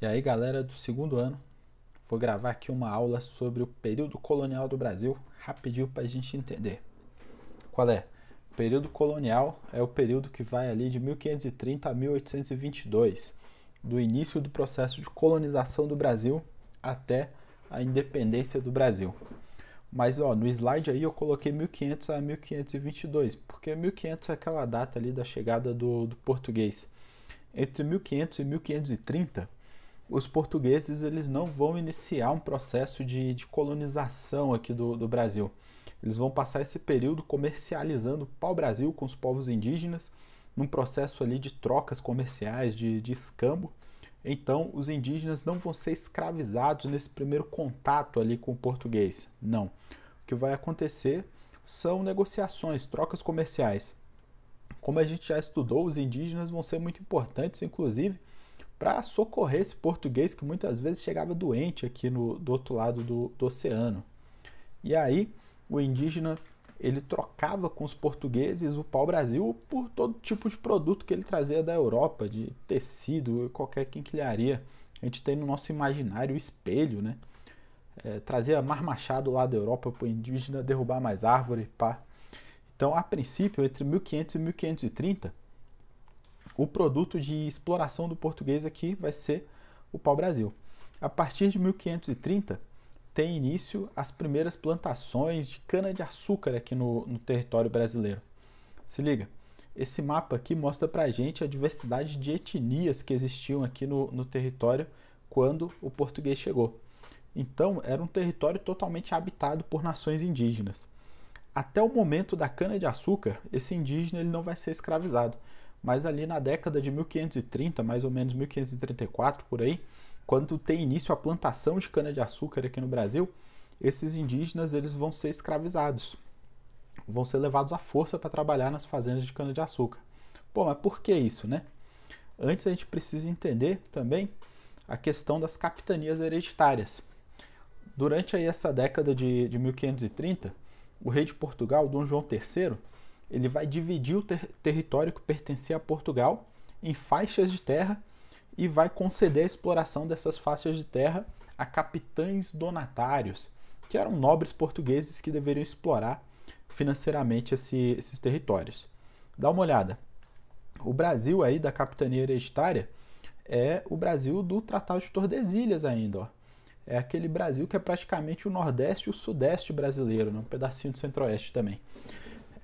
E aí, galera do segundo ano, vou gravar aqui uma aula sobre o período colonial do Brasil, rapidinho para a gente entender. Qual é? O período colonial é o período que vai ali de 1530 a 1822, do início do processo de colonização do Brasil até a independência do Brasil. Mas no slide aí eu coloquei 1500 a 1522, porque 1500 é aquela data ali da chegada do português. Entre 1500 e 1530, os portugueses eles não vão iniciar um processo de colonização aqui do Brasil. Eles vão passar esse período comercializando o pau-brasil com os povos indígenas, num processo ali de trocas comerciais, de escambo. Então, os indígenas não vão ser escravizados nesse primeiro contato ali com o português. Não. O que vai acontecer são negociações, trocas comerciais. Como a gente já estudou, os indígenas vão ser muito importantes, inclusive, para socorrer esse português que muitas vezes chegava doente aqui do outro lado do oceano. E aí, o indígena ele trocava com os portugueses o pau-brasil por todo tipo de produto que ele trazia da Europa, de tecido, qualquer quinquilharia. A gente tem no nosso imaginário o espelho, né? Trazia mar machado lá da Europa para o indígena derrubar mais árvore, pá. Então, a princípio, entre 1500 e 1530, o produto de exploração do português aqui vai ser o pau-brasil. A partir de 1530, tem início as primeiras plantações de cana-de-açúcar aqui no território brasileiro. Se liga, esse mapa aqui mostra pra gente a diversidade de etnias que existiam aqui no território quando o português chegou. Então, era um território totalmente habitado por nações indígenas. Até o momento da cana-de-açúcar, esse indígena ele não vai ser escravizado. Mas ali na década de 1530, mais ou menos 1534, por aí, quando tem início a plantação de cana-de-açúcar aqui no Brasil, esses indígenas eles vão ser escravizados. Vão ser levados à força para trabalhar nas fazendas de cana-de-açúcar. Pô, mas por que isso, né? Antes a gente precisa entender também a questão das capitanias hereditárias. Durante aí essa década de 1530, o rei de Portugal, Dom João III, ele vai dividir o território que pertencia a Portugal em faixas de terra e vai conceder a exploração dessas faixas de terra a capitães donatários, que eram nobres portugueses que deveriam explorar financeiramente esses territórios. Dá uma olhada. O Brasil aí da capitania hereditária é o Brasil do Tratado de Tordesilhas ainda, ó. É aquele Brasil que é praticamente o Nordeste e o Sudeste brasileiro, né? Um pedacinho do Centro-Oeste também.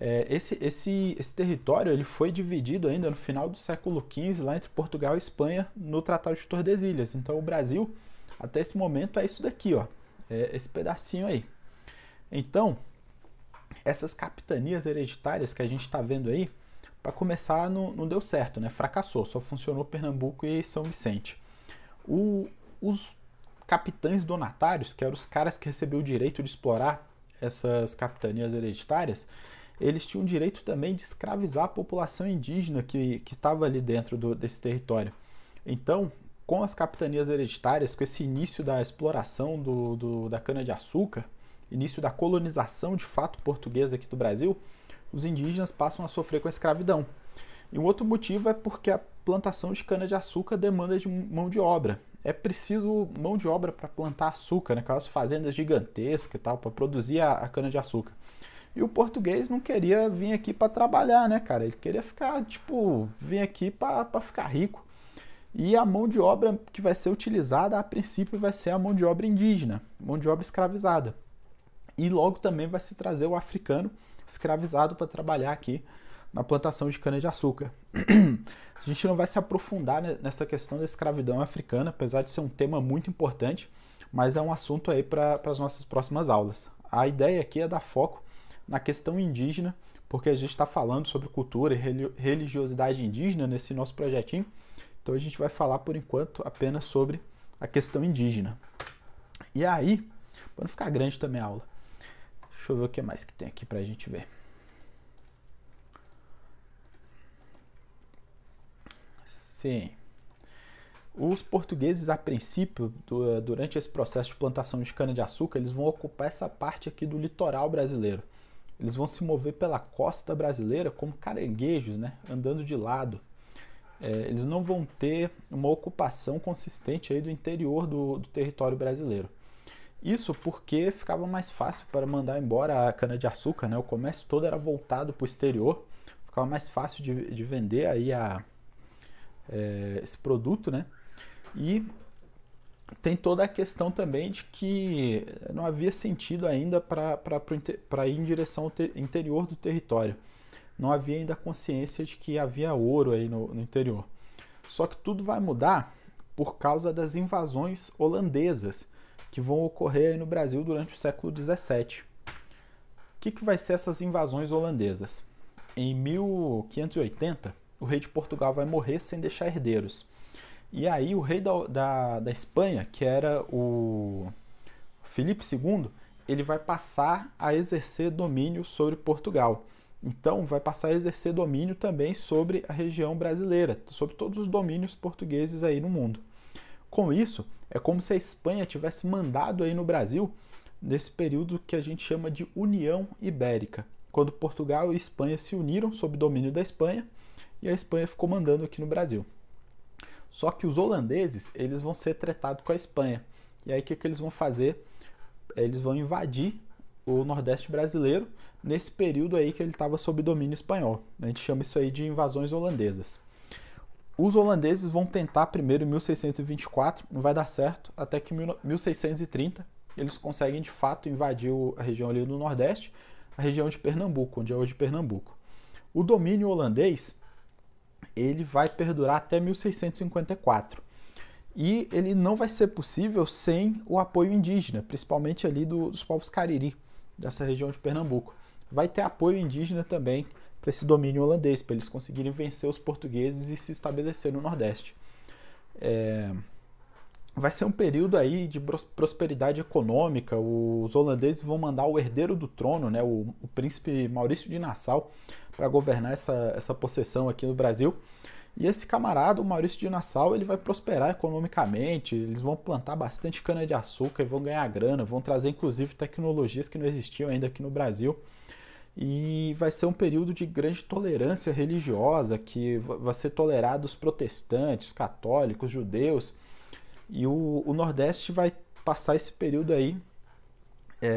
Esse território ele foi dividido ainda no final do século XV, lá entre Portugal e Espanha, no Tratado de Tordesilhas. Então o Brasil, até esse momento, é isso daqui, ó, é esse pedacinho aí. Então, essas capitanias hereditárias que a gente está vendo aí, para começar, não deu certo, né? Fracassou, só funcionou Pernambuco e São Vicente. Os capitães donatários, que eram os caras que recebiam o direito de explorar essas capitanias hereditárias, eles tinham o direito também de escravizar a população indígena que estava ali dentro desse território. Então, com as capitanias hereditárias, com esse início da exploração da cana-de-açúcar, início da colonização de fato portuguesa aqui do Brasil, os indígenas passam a sofrer com a escravidão. E um outro motivo é porque a plantação de cana-de-açúcar demanda de mão de obra. É preciso mão de obra para plantar açúcar, aquelas fazendas gigantescas e tal, para produzir a cana-de-açúcar. E o português não queria vir aqui para trabalhar, né, cara? Ele queria ficar, tipo, vir aqui para ficar rico. E a mão de obra que vai ser utilizada, a princípio, vai ser a mão de obra indígena, mão de obra escravizada. E logo também vai se trazer o africano escravizado para trabalhar aqui na plantação de cana-de-açúcar. A gente não vai se aprofundar nessa questão da escravidão africana, apesar de ser um tema muito importante, mas é um assunto aí para as nossas próximas aulas. A ideia aqui é dar foco na questão indígena, porque a gente está falando sobre cultura e religiosidade indígena nesse nosso projetinho, então a gente vai falar por enquanto apenas sobre a questão indígena. E aí, para não ficar grande também a aula, deixa eu ver o que mais que tem aqui para a gente ver. Sim. Os portugueses, a princípio, durante esse processo de plantação de cana-de-açúcar, eles vão ocupar essa parte aqui do litoral brasileiro. Eles vão se mover pela costa brasileira como caranguejos, né? Andando de lado. eles não vão ter uma ocupação consistente aí do interior do território brasileiro. Isso porque ficava mais fácil para mandar embora a cana-de-açúcar, né? O comércio todo era voltado para o exterior, ficava mais fácil de vender aí esse produto, né? E tem toda a questão também de que não havia sentido ainda para ir em direção ao interior do território. Não havia ainda consciência de que havia ouro aí no interior. Só que tudo vai mudar por causa das invasões holandesas que vão ocorrer aí no Brasil durante o século XVII. O que vai ser essas invasões holandesas? Em 1580, o rei de Portugal vai morrer sem deixar herdeiros. E aí o rei da Espanha, que era o Filipe II, ele vai passar a exercer domínio sobre Portugal. Então vai passar a exercer domínio também sobre a região brasileira, sobre todos os domínios portugueses aí no mundo. Com isso, é como se a Espanha tivesse mandado aí no Brasil nesse período que a gente chama de União Ibérica, quando Portugal e Espanha se uniram sob domínio da Espanha e a Espanha ficou mandando aqui no Brasil. Só que os holandeses, eles vão ser tratados com a Espanha. E aí o que eles vão fazer? Eles vão invadir o Nordeste brasileiro nesse período aí que ele estava sob domínio espanhol. A gente chama isso aí de invasões holandesas. Os holandeses vão tentar primeiro em 1624, não vai dar certo, até que em 1630 eles conseguem de fato invadir a região ali do Nordeste, a região de Pernambuco, onde é hoje Pernambuco. O domínio holandês ele vai perdurar até 1654. E ele não vai ser possível sem o apoio indígena, principalmente ali dos povos Cariri, dessa região de Pernambuco. Vai ter apoio indígena também para esse domínio holandês, para eles conseguirem vencer os portugueses e se estabelecer no Nordeste. Vai ser um período aí de prosperidade econômica. Os holandeses vão mandar o herdeiro do trono, né, o príncipe Maurício de Nassau, para governar essa possessão aqui no Brasil. E esse camarada, o Maurício de Nassau, ele vai prosperar economicamente, eles vão plantar bastante cana-de-açúcar e vão ganhar grana, vão trazer inclusive tecnologias que não existiam ainda aqui no Brasil. E vai ser um período de grande tolerância religiosa, que vai ser tolerado os protestantes, católicos, judeus. E o Nordeste vai passar esse período aí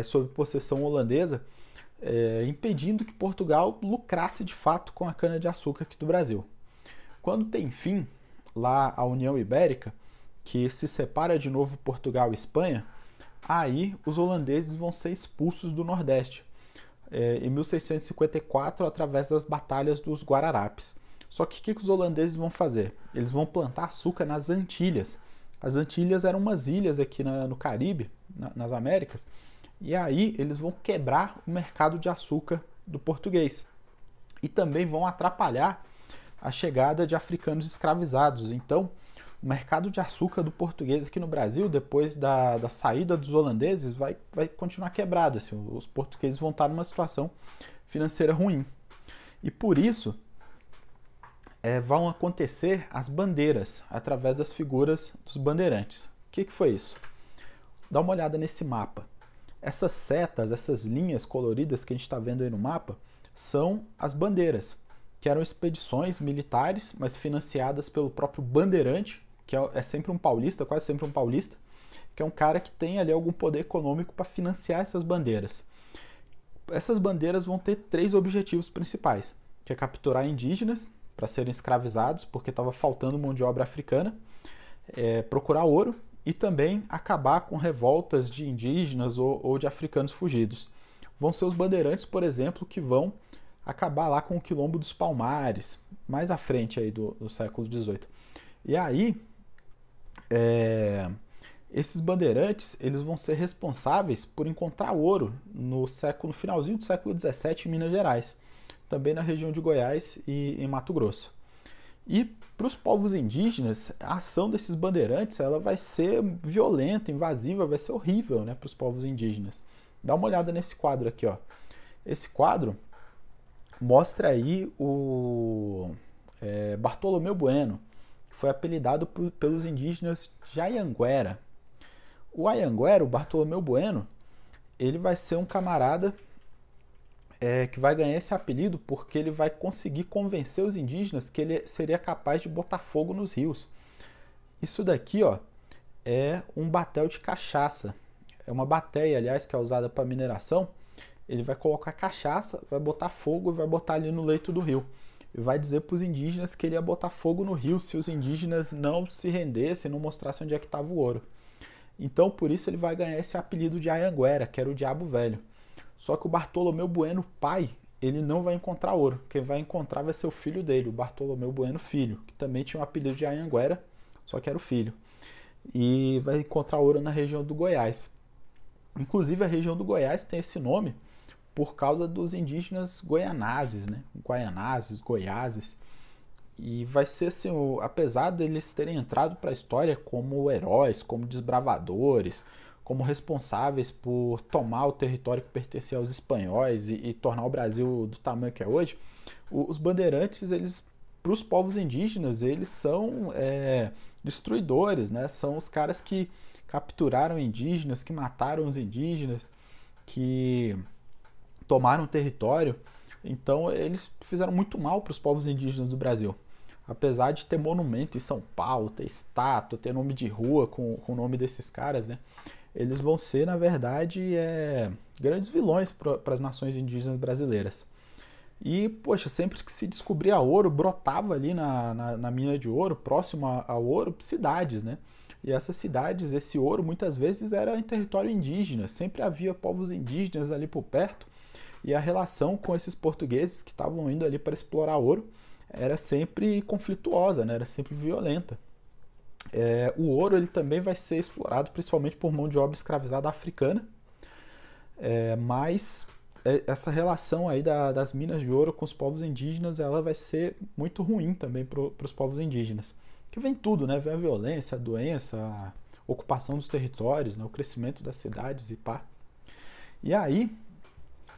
sob possessão holandesa, impedindo que Portugal lucrasse de fato com a cana-de-açúcar aqui do Brasil. Quando tem fim lá a União Ibérica, que se separa de novo Portugal e Espanha, aí os holandeses vão ser expulsos do Nordeste, em 1654, através das batalhas dos Guararapes. Só que o que os holandeses vão fazer? Eles vão plantar açúcar nas Antilhas. As Antilhas eram umas ilhas aqui no Caribe, nas Américas, e aí eles vão quebrar o mercado de açúcar do português. E também vão atrapalhar a chegada de africanos escravizados. Então, o mercado de açúcar do português aqui no Brasil, depois da saída dos holandeses, vai continuar quebrado. Assim, os portugueses vão estar numa situação financeira ruim. E por isso, vão acontecer as bandeiras, através das figuras dos bandeirantes. O que foi isso? Dá uma olhada nesse mapa. Essas setas, essas linhas coloridas que a gente está vendo aí no mapa, são as bandeiras, que eram expedições militares, mas financiadas pelo próprio bandeirante, que é sempre um paulista, quase sempre um paulista, que é um cara que tem ali algum poder econômico para financiar essas bandeiras. Essas bandeiras vão ter 3 objetivos principais, que é capturar indígenas para serem escravizados, porque estava faltando mão de obra africana, procurar ouro e também acabar com revoltas de indígenas ou de africanos fugidos. Vão ser os bandeirantes, por exemplo, que vão acabar lá com o Quilombo dos Palmares, mais à frente aí do século XVIII. E aí, esses bandeirantes eles vão ser responsáveis por encontrar ouro no finalzinho do século XVII em Minas Gerais, também na região de Goiás e em Mato Grosso. E para os povos indígenas, a ação desses bandeirantes ela vai ser violenta, invasiva, vai ser horrível, né, para os povos indígenas. Dá uma olhada nesse quadro aqui, ó. Esse quadro mostra aí o Bartolomeu Bueno, que foi apelidado pelos indígenas de Anhanguera. O Anhanguera, o Bartolomeu Bueno, ele vai ser um camarada que vai ganhar esse apelido porque ele vai conseguir convencer os indígenas que ele seria capaz de botar fogo nos rios. Isso daqui, ó, é um batel de cachaça. É uma bateia, aliás, que é usada para mineração. Ele vai colocar cachaça, vai botar fogo e vai botar ali no leito do rio. E vai dizer para os indígenas que ele ia botar fogo no rio se os indígenas não se rendessem, não mostrassem onde é que estava o ouro. Então, por isso ele vai ganhar esse apelido de Anhanguera, que era o Diabo Velho. Só que o Bartolomeu Bueno, pai, ele não vai encontrar ouro. Quem vai encontrar vai ser o filho dele, o Bartolomeu Bueno Filho, que também tinha o apelido de Anhanguera, só que era o filho. E vai encontrar ouro na região do Goiás. Inclusive, a região do Goiás tem esse nome por causa dos indígenas goianazes, né? Guaianazes, goiáses. E vai ser assim, apesar deles terem entrado para a história como heróis, como desbravadores, como responsáveis por tomar o território que pertencia aos espanhóis e tornar o Brasil do tamanho que é hoje, os bandeirantes, eles, para os povos indígenas, eles são destruidores, né? São os caras que capturaram indígenas, que mataram os indígenas, que tomaram o território. Então eles fizeram muito mal para os povos indígenas do Brasil. Apesar de ter monumento em São Paulo, ter estátua, ter nome de rua com o nome desses caras, né? Eles vão ser, na verdade, grandes vilões para as nações indígenas brasileiras. E, poxa, sempre que se descobria ouro, brotava ali na mina de ouro, próximo ao ouro, cidades, né? E essas cidades, esse ouro, muitas vezes era em território indígena, sempre havia povos indígenas ali por perto, e a relação com esses portugueses que estavam indo ali para explorar ouro era sempre conflituosa, né? Era sempre violenta. O ouro ele também vai ser explorado principalmente por mão de obra escravizada africana, mas essa relação aí das minas de ouro com os povos indígenas, ela vai ser muito ruim também para os povos indígenas. Que vem tudo, né? Vem a violência, a doença, a ocupação dos territórios, né? O crescimento das cidades e pá. E aí,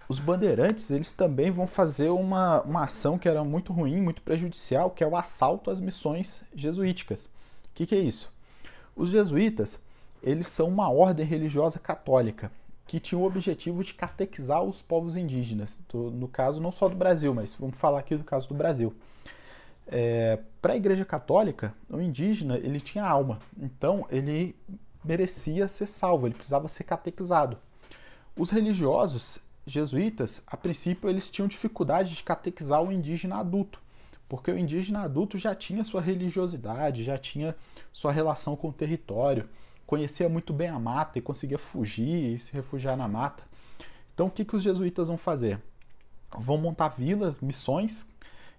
os bandeirantes, eles também vão fazer uma ação que era muito ruim, muito prejudicial, que é o assalto às missões jesuíticas. O que é isso? Os jesuítas, eles são uma ordem religiosa católica que tinha o objetivo de catequizar os povos indígenas, no caso não só do Brasil, mas vamos falar aqui do caso do Brasil. Para a Igreja Católica, o indígena ele tinha alma, então ele merecia ser salvo, ele precisava ser catequizado. Os religiosos jesuítas, a princípio, eles tinham dificuldade de catequizar o indígena adulto, porque o indígena adulto já tinha sua religiosidade, já tinha sua relação com o território, conhecia muito bem a mata e conseguia fugir e se refugiar na mata. Então, o que os jesuítas vão fazer? Vão montar vilas, missões,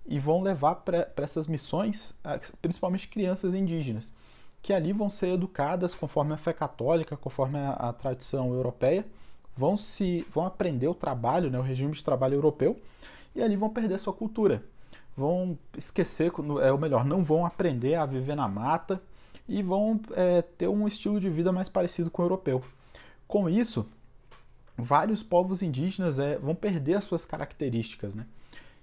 e vão levar para essas missões, principalmente crianças indígenas, que ali vão ser educadas conforme a fé católica, conforme a tradição europeia, vão aprender o trabalho, né, o regime de trabalho europeu, e ali vão perder sua cultura. Vão esquecer, ou melhor, não vão aprender a viver na mata e vão ter um estilo de vida mais parecido com o europeu. Com isso, vários povos indígenas vão perder as suas características, né?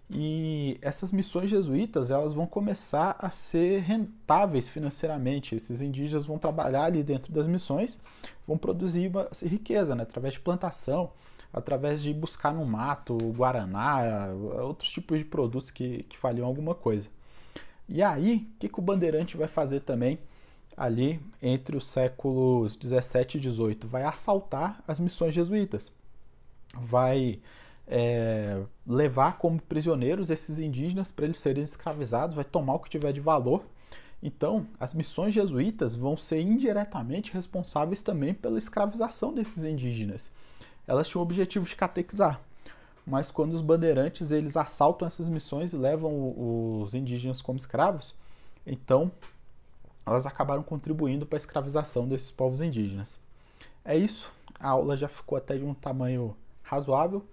E essas missões jesuítas, elas vão começar a ser rentáveis financeiramente. Esses indígenas vão trabalhar ali dentro das missões, vão produzir riqueza, né? Através de plantação, através de buscar no mato, guaraná, outros tipos de produtos que valiam alguma coisa. E aí, o que o bandeirante vai fazer também ali entre os séculos 17 e 18? Vai assaltar as missões jesuítas. Vai levar como prisioneiros esses indígenas para eles serem escravizados, vai tomar o que tiver de valor. Então, as missões jesuítas vão ser indiretamente responsáveis também pela escravização desses indígenas. Elas tinham o objetivo de catequizar, mas quando os bandeirantes eles assaltam essas missões e levam os indígenas como escravos, então elas acabaram contribuindo para a escravização desses povos indígenas. É isso, a aula já ficou até de um tamanho razoável.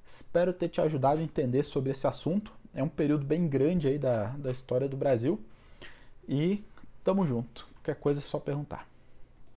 Espero ter te ajudado a entender sobre esse assunto. É um período bem grande aí da história do Brasil. E tamo junto. Qualquer coisa é só perguntar.